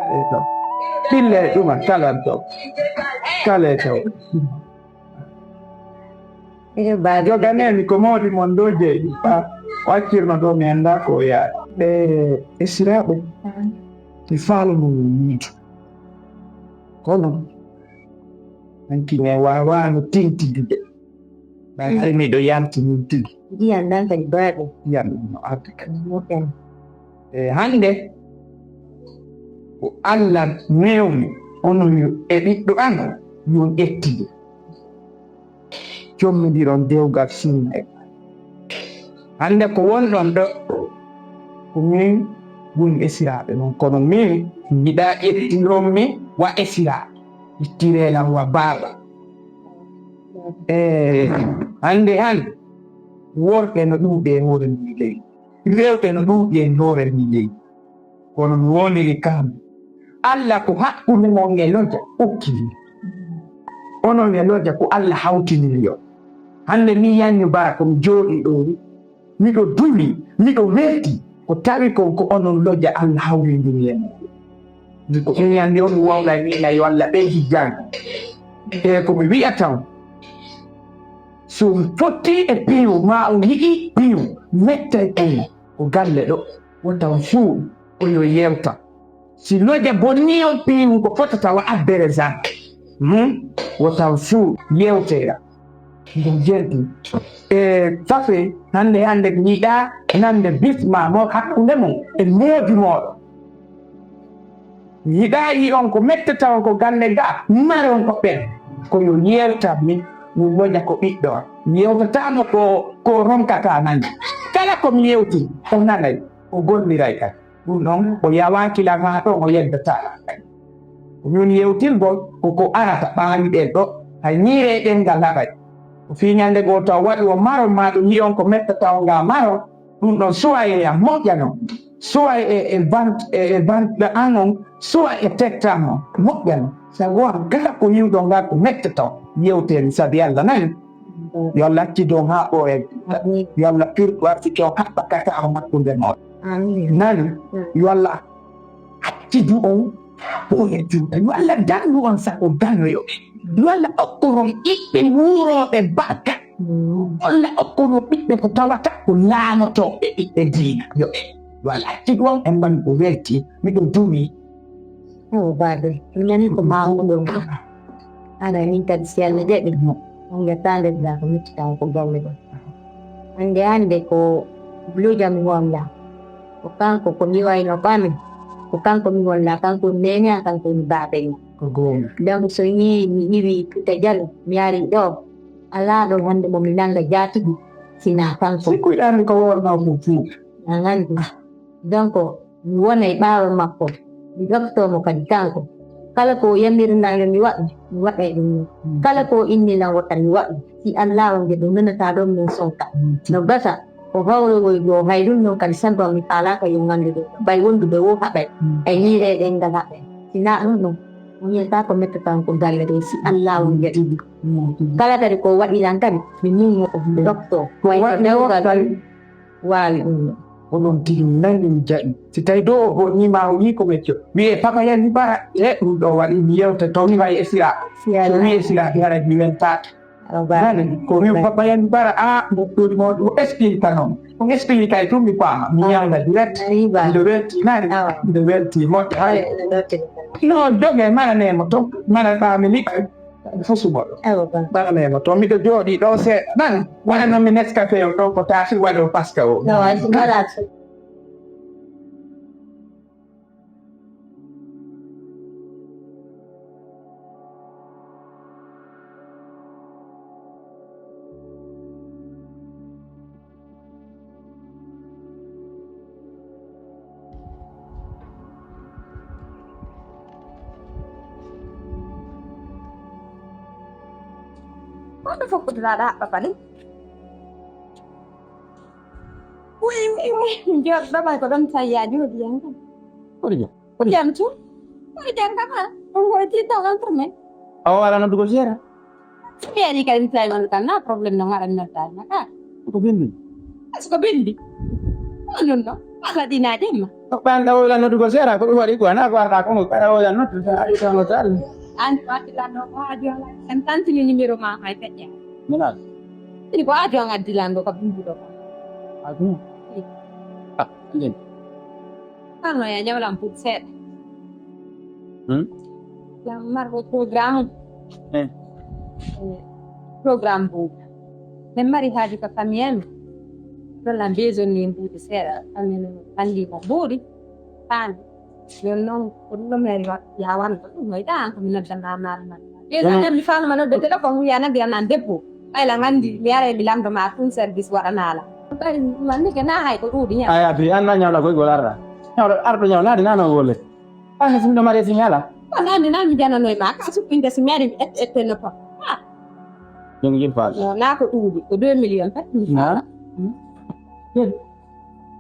Ito. Pille cuma kalanto. Kaleto. Io vado. Giocanelli comodi mondoje pa wakirma do menda ko ya. E sirabe. Ti falo mu. Kono. Anki ne wa no tinti de. Ba mi do yam tinti. Dia andando in bravo. Yam no atika. Okay. Hande ko Allah newni onon e ɓiɗɗo an yon ƴettiɓe jommodiron dewgal sinne hande ko wonɗon ɗo ko min woni esiraɓe noon kono min yiɗa ƴettironmi wa esiraɓe ittirelam wa baaba hande worɓe no ɗuuɗi e hoore mi leydi rewɓe no ɗuuɗi e hoore mi leydi kono mi woniri kamɓe Allah ko hakkunde mon e lodja okkili onon e lodja ko Allah hawtiniri yo hande mi yanni ba komi jooɗi ɗo miɗo duli miɗo wetti ko tawi ko onon lodja Allah hawrindiri en ko mi yanni on wawla mina yo Allah ɓeydi jang e komi wi'a taw so fotti e piiw ma on yiɗi piiw metta e ko galle ɗo wontaw fuu oyo yewta si lodja bonni on piiw ko fotata wa abbere zan wotaw fuu yewtera ɗum jelɗi e tafe hande yiɗa nande bisma mo hakkunde mum e neebi moɗo yiɗa yi on ko mettata on ko galle ga mare on ko ɓen koyo yewta min lodja ko ɓiɗɗo yewtatano ko ronkata nande kala komi yewti o nanay o golliray kan ɗum ɗon ko yawankila ma ɗon o yeddata min yewtingol koko arata ɓaami ɗen ɗo hay ñiire ɗen ngal haɓay o fi ñande goo taw waɗi o maron ma ɗum yi on ko mettata o nga maron ɗum ɗon suwa e a moƴƴano suwa e banɗo an on suwa e tektano moƴƴano sago an kala ko yiwɗo nga ko mettata o yewteri sabi Allah nani yo Allah accido ha ɓo en yo Allah pirɗo artike o haɓɓa kaka o makkunde moɗo nani yo Allah accidu on ɓoye juuɗa yo Allah dandu on sago danoyo yo Allah okkoron ɓiɓɓe wuuroɓe barka Allah okkoron ɓiɓɓe ko tawata ko laanotoɓe ɓiɓɓe diina yo Allah accidu on en mbami ko welti miɗo duumi Vado, non ko mawɗo ana min kadi si Allah jaɓi on yettande da ko miccita ko galle ɗo hande ko bluja mi wonda ko kanko ko mi wayno ɓami ko kanko mi wonna kanko nene kanko mi baɓe ko goonga donc so yi mi iwi Tuta Jallow mi yari ɗo ala ɗon hande momi nanga jatuɗi sina kanko sikkuɗani ko wonno ko fuu a gandi donc mi wona e ɓaawo makko mi ɗoftomo kadi kanko kala ko yamirnange mi waɗa e ɗum kala ko inninango tan mi waɗa si Allah wonde ɗum nanata ɗon min sonka no gasa ko hawrogol ɗo hay ɗum ɗon kadi sampa mi falaka yo gande ɗo bay wonduɓe wo haɓay e ñiire ɗen ngal haɓay sina ɗum ɗon mi yiyata ko mettatan ko galle ɗo si Allah wonde ɗiɗi kala kadi ko waɗiran kadi mi nimmo ko ɗofto waɗnewgal waali ɗum ɗo onon tigi nani jaɓi si tawi dow o ñima o wi ko mecco wiye papa yani bara e ɗum ɗo waɗi mi yewta to mi wayi esira so wi esira yara mi weltata nani ko wi papa yani bara ɗoɗi mawɗi o explique noon on explique ay tum mi paama mi yawna direct mbiɗo welti nani mbiɗo welti moƴƴo hay non jogue mananemo to mana ɓaami liɓa fosumoɗo ɓaranemo to miɗo jooɗi ɗo seeɗa nani waɗanomi Nescafé o ɗon ko taasi waɗo pasque o Ano po dada apa nih? Wih, dia berapa kodam saya juga dia kan. Oh iya Jam tu, jam apa? Mau cerita kan permen? awa wala no dugo sera Biar di kali saya malukan na problem nang aran na tan. Maka, ko bindi suka bindi. Ano no? Wala din natin ma. Panda wala no dugo sera ko wari ko na ko ata ko para wala no sa ay sa hotel. An pati lando ko ajo la. An tanti ni numero ma kay petya. Mana? Ini ko ajo nga dilando ka bumbudo ko. Aku. Ah, ini. Ano ya nyaw lang putset. Yang marco program. Eh. Program bu. Memari haji ka kamien. Dalam bezo ni bu sera. Andi mo buri. Pan. Yon non kuno meri yawan ko ngai ta ko minagdana na. Bezo na mi fa mano de tele ko yana de nan depo. Ay lang andi liare bilang do ma kun service wa anala. Ay man ni kana hay ko udi nya. Ay abi an na nyawla ko golara. Nyawla ardo nyawla di nana wole. Ah sin do mari sinyala. Wala ni na mi jana noy ma ka su pinda si meri et no pa. Yung yin fa. No na ko udi ko 2 million pat. Na.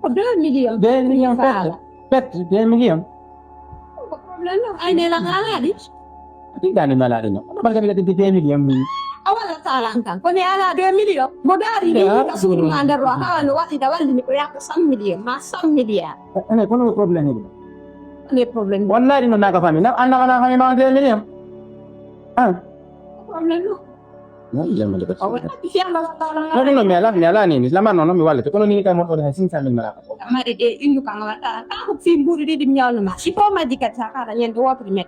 Ko 2 million. 2 million pet 2 million. Problem no ay nila nga di. Tidak ada malah ini. Apa kami lihat di TV yang ini? Awala salang kan. Ko ni ala 2 million. Modari ni ka su anda ro ha no wati da wali ni ko yak 100 million. Ma 100 million. Ini kono problem ini. Ni problem. Wallahi no nak kami. Nak anak kami mau 2 million. Ah. Problem no. No, jangan macam tu. Awala di siang ba salang. No, mela ni. Selama no mi wale. Kono ni kan mo dah sin sambil malah. Mari de indu kan wata. Ka ko fi mburi di nyaw ma. Si po ma dikat sa kala nyen do wa primet.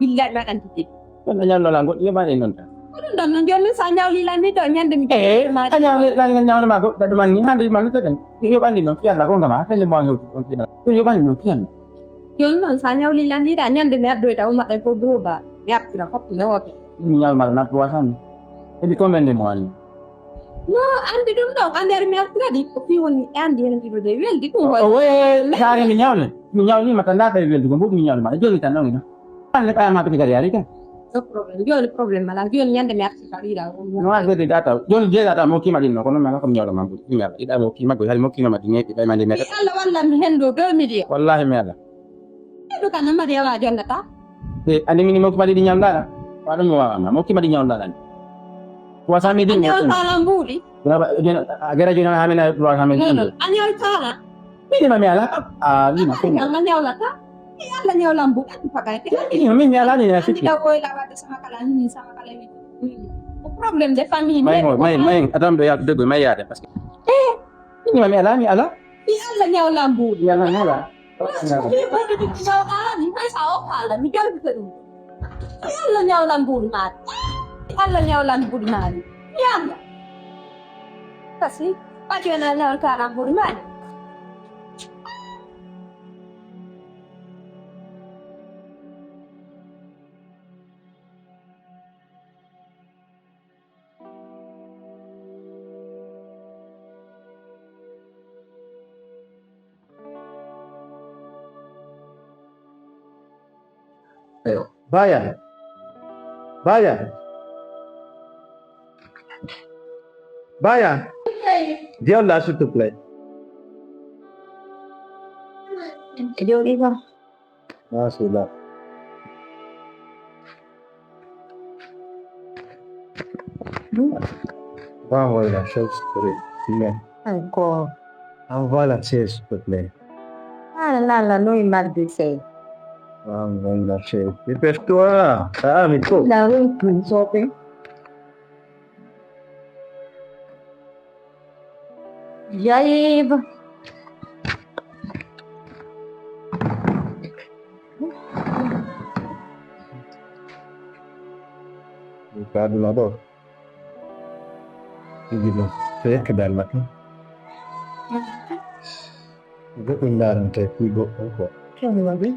Billahi ma kan titi. Kono nyalo langgut dia mana ini? Ko dan nan jone sa nyaw li lan ni to nyen dem. Hanya lang nyalo ma ko tadi man ni handi man tu kan. Iyo kan ni no pian la ko ngama. Kan mo ngi. Iyo kan no pian. Yon non sa nyaw li lan ni da nyen de ne do ta ma ko do ba. Yap kira ko no wa. Ni nyal mal nak puasan. Jadi komen ni mo ani. No, andi dum dong, andi ar mer tradi ko fi woni andi en di de wel di ko. Oh, hari ni nyal. Ni nyal ni matanda ta wel ko bu ni nyal ma. Jadi tan no. Kan le pa ma pe kari ari kan. No problem. Yo le problem mala. Yo nyande mer ci kali da. No ha gede data. Jon je data mo ki ma din no kono ma ko nyalo ma bu. Ni ala. Ida mo ki ma go hal mo ki ma din ni ma din mer. Allah walla mi hendo 2 million. Wallahi me ala. Do kan ma de wala jonna ta. Andi ni mo ki ma din nyal dala. Wala mo ma. Mo ki ma din nyal dala. Kuasa mi din. Anyol tala mburi. Kenapa? Agak aja nak hamil keluar hamil. Anyol tala. Ini mami ala. Ah, ni mami. Yang nyol ta. Allah nyol lambu kan pakai. Ini mami ala ni nasi. Andi da ko la sama kala ni sama kala ni. Problem de famille. Main. Adam do ya dego mai ya parce que. Ini mami ala ni ala. Allah nyol lambu. Ya ala ni ala. Ni sao kala ni gal ke. Allah nyol lambu mat. Allah nyol lambu mat. Ya. Kasi, pati na ka lambu mat. Ayo, bayar. Dia lah suatu play. Yo iba. Sudah. Wow, la chose pour lui. Ko. Voilà, c'est s'il te plaît. La no imal de say. La chose. Dépêche-toi. Ah, mais trop. La rin kun sope. Jaib. Bukan dulu apa? Gitu. Saya ke dalam tu. Itu kendaraan kayak ibu kok. Kaya lagi.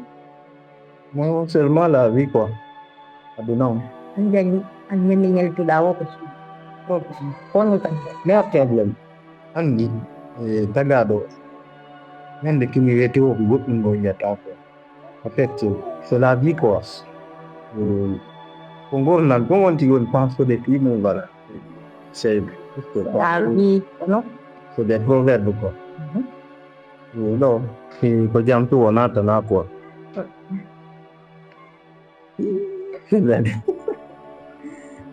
Mau seulement la vie quoi. Aduh non. Anjan ningal tu dawo ko. Kono kan. Lihat ya belum. Andi tagado. Nende kimi wetu buat ngoya tapo. Peut-être c'est la vie quoi. Kongo na kongo tigon penso de ti mo bala. C'est Dari no. so de governo quoi. No, ko jam tu ona ta na quoi.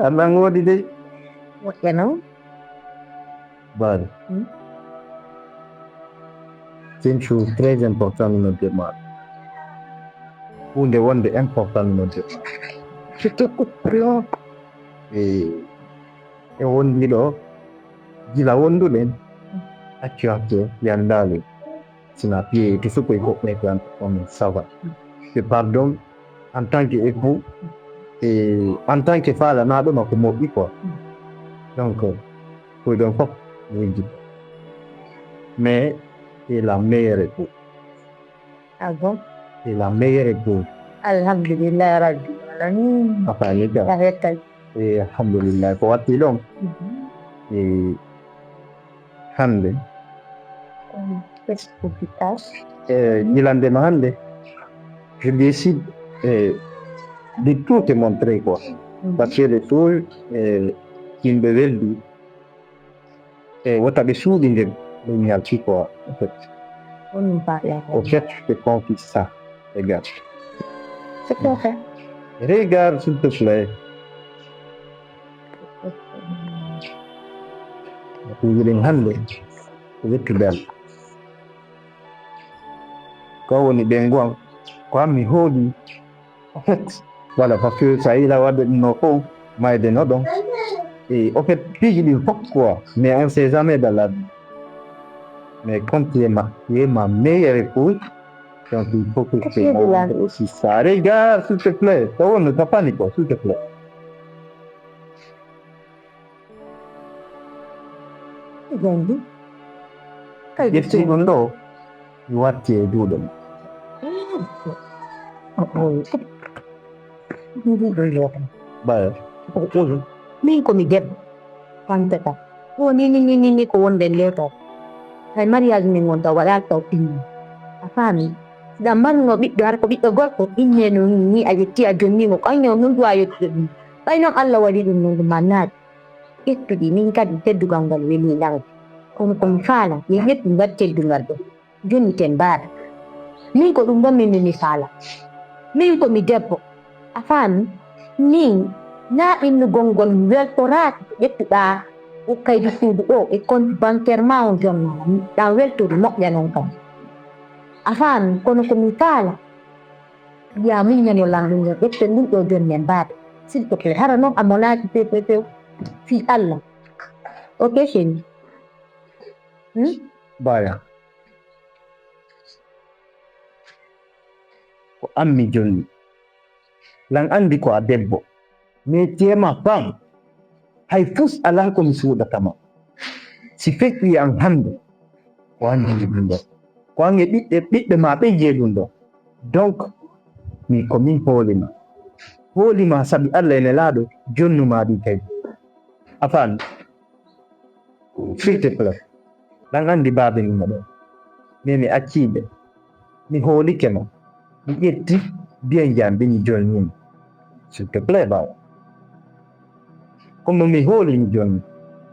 Abang ngodi deh. What you know? Bad. C'est une chose très importante dans notre démarche. Pour des wonde important dans notre démarche. C'est tout compris. Et on dit là, dit la wonde den, actuellement, il y a un dalle. C'est la pied, tout ce que il faut mettre en ça va. Je pardonne en tant qu'époux et en tant que femme, on a donné comme mot quoi. Donc, pour donc, oui. Mais c'est la meilleure épouse. Ah bon? C'est la meilleure épouse. Alhamdulillah Rabbil Alamin. Enfin, les gars. Arrête. Et alhamdulillah, pour être long. Et hande. Qu'est-ce que tu passes? Il en demande. Je décide de tout te montrer quoi. Parce que les choses qui me veulent dire. Et what a besoin de me dire quoi en fait. On ne parle pas. Au fait, je te confie ça. Regarde. C'est quoi ça? Regarde s'il te plaît. Vous êtes hande. Vous êtes belle. Quand on est bengouan, quand mi hodi, en fait, voilà, parce que ça y est là, de nos pauvres, mais de nos dons. Et en fait, puis je dis pourquoi, mais on ne sait jamais dans la vie. Mais comme tu es ma meilleure épouse, donc il faut que je te montre aussi ça. Regarde, s'il te plaît. On ne t'a pas quoi, s'il te plaît. Gandhi. If you don't know what you do them. But Min ko mi deb. Pantata. O ni ko wonde leto. Hay mariage min wonta wala to pin. Afami. Da man no biddo har ko biddo gorko inne no ni ayetti a jonni mo kanyo non do ayetti. Tay non Allah wadi dum no manat. Itto di min kadi teddu gangal weli lang. Kono kon fala ye het ngat teddu ngardo. Jonni ten bar. Min ko dum min ni sala. Min ko mi debbo. Afami. Ning na inu gongon weltorat yettuɗa o kaydi suudu ɗo e compte bancaire ma on jonna ɗan weltude moƴƴa noon kam a faami kono komi kaala ya miññano lanɗugo ƴetten ɗum ɗo jonni en mbaɗa s'il te plaît hara noon a monaki pew fi Allah ok chéri baya ko ammi jonni lan andi ko a debbo mais tema fam hay fus ala ko mi suuɗatama si fekki an hande ko andi ɗum ɗo ko ange ɓiɓɓe ma ɓe jee ɗum ɗo donc mi komin hoolima sabi Allah ene laaɗo jonnuma ɗi kadi a faami s'il te plaît ɗan andi baabe nima ɗo mais mi acciɓe mi hoolike ma mi ƴetti biyen jambe mi jonnima s'il te plaît baba komo mi hooli mi jonni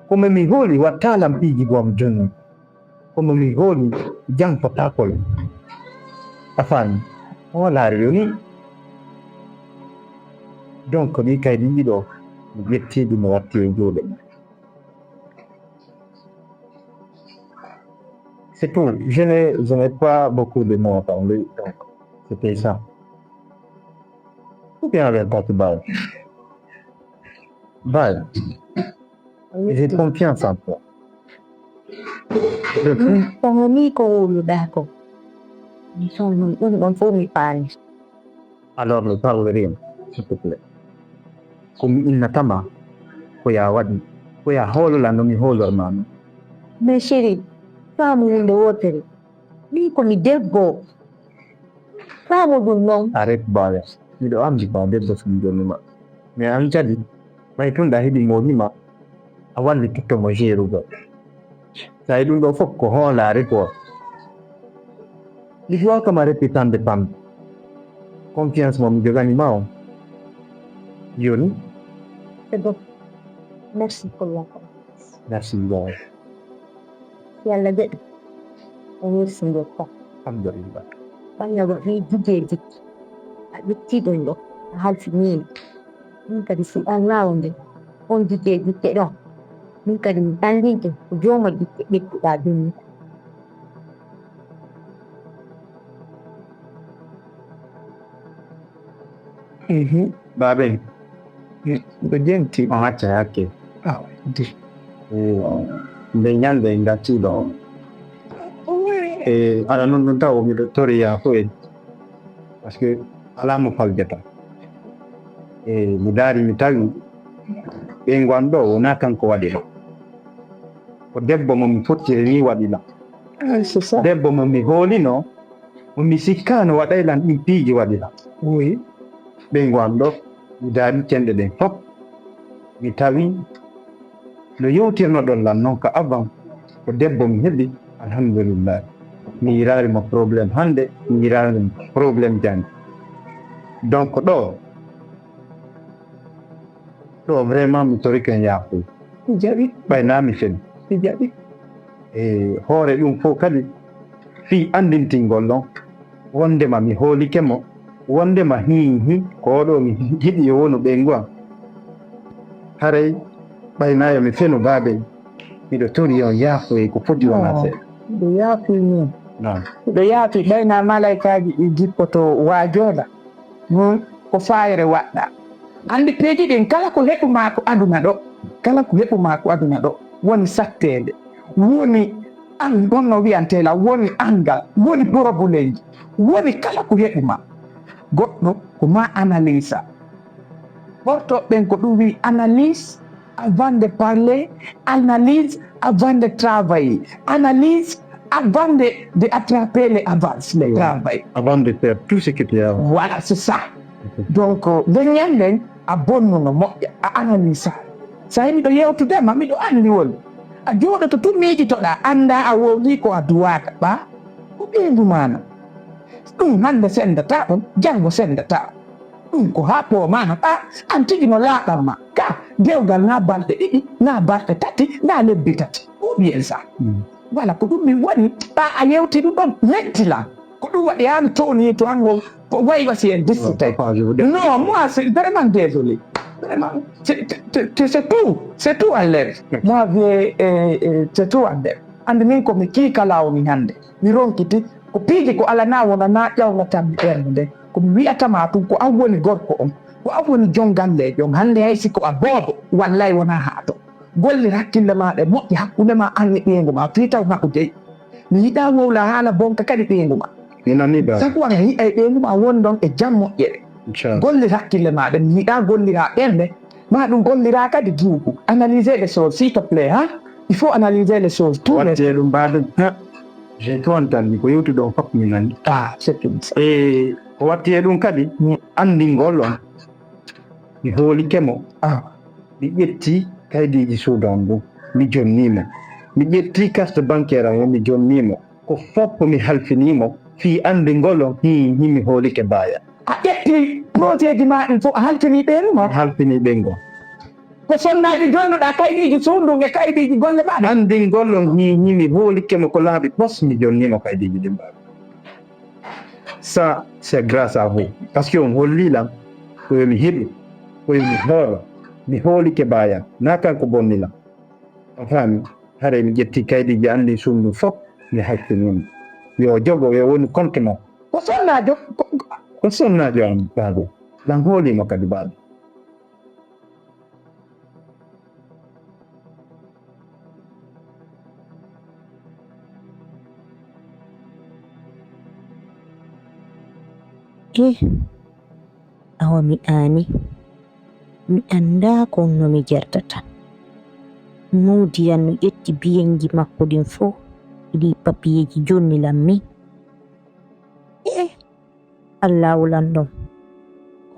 komo mi hooli wattalam piiji gom jonni komo mi hooli jangpotakol a faami on laari yoni donc ɗi kaydi ɗiɗo mi ƴettiɗi mi watti e juuɗe c'est tout je n'ai pas beaucoup de mots à parler donc c'était ça ou bien avec pas balle balle j'ai confiance en toi Kono ni ko wuluɗa ko mi son ɗum ɗon fof mi faami alors ne parleremo s'il te plaît komi innatama ko ya waɗi ko ya hoolola no mi hoolormano mais chéri faamu hunde wotere min komi debbo faamu ɗum noon arrête baya miɗo andi ko a debbo somi jonnima mais an kadi may tun ɗa heeɓi monima a wallitittomo jeerugo sa yi ɗum ɗo fof ko hoolare ko mi wakama répétande pamde confiance mo mi joganima o joni c'est bon merci pour la merci boy yalla deɗo o wirsindo ko alhamdulillah ɓannago ni jijeji a ƴetti ɗum ɗo a halfinima min kadi si an lawo nde on jije jikke ɗon min kadi mi andinte ko jooma jikke ɓettuɗa jonni Babe, Ndo jenti. on acca hakke. Di. Nde ñande gattiɗo aɗa non ɗum taw miɗo toriya fo en par ce que ala mo faljata mi daari mi tawi ɓeygon ɗo wona kanko waɗi ɗo ko debbo mo mi fottiri ni waɗila C'est ça. debbo mo mi hoolino mo mi sikkano waɗaylan ɗin piiji waɗila Oui. ɓeygon ɗo mi daari cenɗe ɗen fof mi tawi no yewtirnoɗon lan noon ko avant ko debbo mi heɓi alhamdulillah mi yirarimo probléme hannde mi yirarimo probléme jannde donc ɗo vraiment mi toriken yaafuy Jaɓi. ɓaynami feni Jaɓi. hoore ɗum fof kadi fii anndintingol ɗon wondema mi hoolike mo wondema hihi ko oɗo mi yiɗi yo wonu ɓeygu am haray ɓaynayo mi feno baabe miɗo tori on yaafoy ko foti wona seeɗa Ndo yaafi ni. non Ndo yaafi ɓayna malaikaji ɗi jippoto waajoɗa. Ko fayre waɗɗa. Andi peeji ɗin kala ko heɓuma ko aduna ɗo. Kala ko heɓuma ko aduna ɗo woni sattede. Woni an gonno wiyantela woni angal. Woni borobuleji. Woni kala ko heɓuma. Goɗɗo ko ma analyse. Ɓortoɓɓen ko ɗum wi analyse avant de parler, analyse avant de travailler, analyse avant de attraper les avances, les travail. avant de faire tout ce que tu as Voilà, c'est ça. Donc, leñen a bonnuno moƴƴa a analyse sa miɗo yewtudema miɗo andi wol a jooɗoto to miijitoɗa anda a wowli ko a duwaka ɓa ko ɓeydu mana ɗum hande sendata ɗum janngo sendata ɗum ko ha pomano ɓa an tigi no laaɓal ma ka dewgal na balɗe ɗiɗi na balɗe tati na lebbi tati o ɓiyen sa voilà ko ɗum min waɗi ɓa a yewti ɗum ɗon yettila ko ɗum waɗi an toni to an way wasi en distitay non moi c'est vraiment désolé vraiment c'est tout à l'air moi c'est tout à l'air ande min komi kiikalawo min hande mi ronkiti ko piiji ko alana wona na ƴawnatammi ɓernde nde komi wiyatama tum ko an woni gorko on ko an woni jongallejo on hande hay siko a boobo wallay wona haa to gollir hakkille maɗa moƴƴi hakkude ma anni ɓeygu ma fi taw nako deyi mi yiɗa wowla haala bonka kadi ɓeygu ma mi naniɗa sabu an yiɗa ɓeygu ma woni ɗon e jam moƴƴere inchallah gollir hakkille maɗa mi yiɗa gollira ɓernde ma ɗum gollira kadi duuɓu analyser les choses s'il te plaît ha il faut analyser les choses tout watte ɗum mbaɗen j'ai to antandi ko yewti ɗon fof mi nani c'est tout ça ko watti e ɗum kadi anndingol on mi hoolikemo mi ƴetti kaydiji suudu on ɗum mi jonnimo mi ƴetti carte bancaire am o mi jonnimo ko fof mi halfinimo fii anndingol on mi hoolike baaya a ƴetti projet ji ma ɗin fof a halfini ɓeenuma halfini ɓengon ko sonnaji jonnuɗa kaydiji suudu e kaydiji golle maɗa anndingol on mi hoolikemo ko laaɓi pos mi jonnimo kaydiji ɗin mbaɗa ça c'est grâce à vous par ce que on hollilam koyomi heɓi koyomi hoolo mi hoolike bayan na kanko bonnilam on faami hare mi ƴetti kaydiji anndi sumdu fof mi hakkinimo yo jogo yo woni compte mon ko sonnajo ko sonnajo am baaɗo lan hoolimo kadi baaɗo awa mi aani mi annda kon no mi gertata mudiyan no ƴetti biyenji makko ɗin fof ɗiɗi papiyeji jonnilam min allah wulanɗon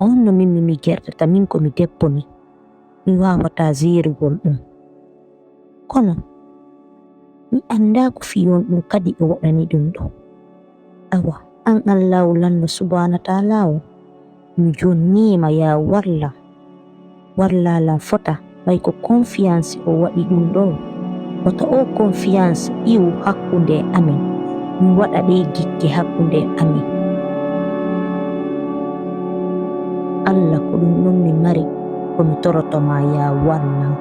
on no min mi gertata min komi debbo mi wawata zerugol ɗum kono mi annda ko fiyon ɗum kadi o waɗani ɗum ɗo awa an allah wulanɗo subhana taala o mi jonnima ya warlalam fota ɓay ko confiance o waɗi ɗum ɗo wata o confiance iwu hakkunde amin mi waɗa ɗe gikke hakkunde amin allah ko ɗum ɗon mi mari komi torotoma ya wallam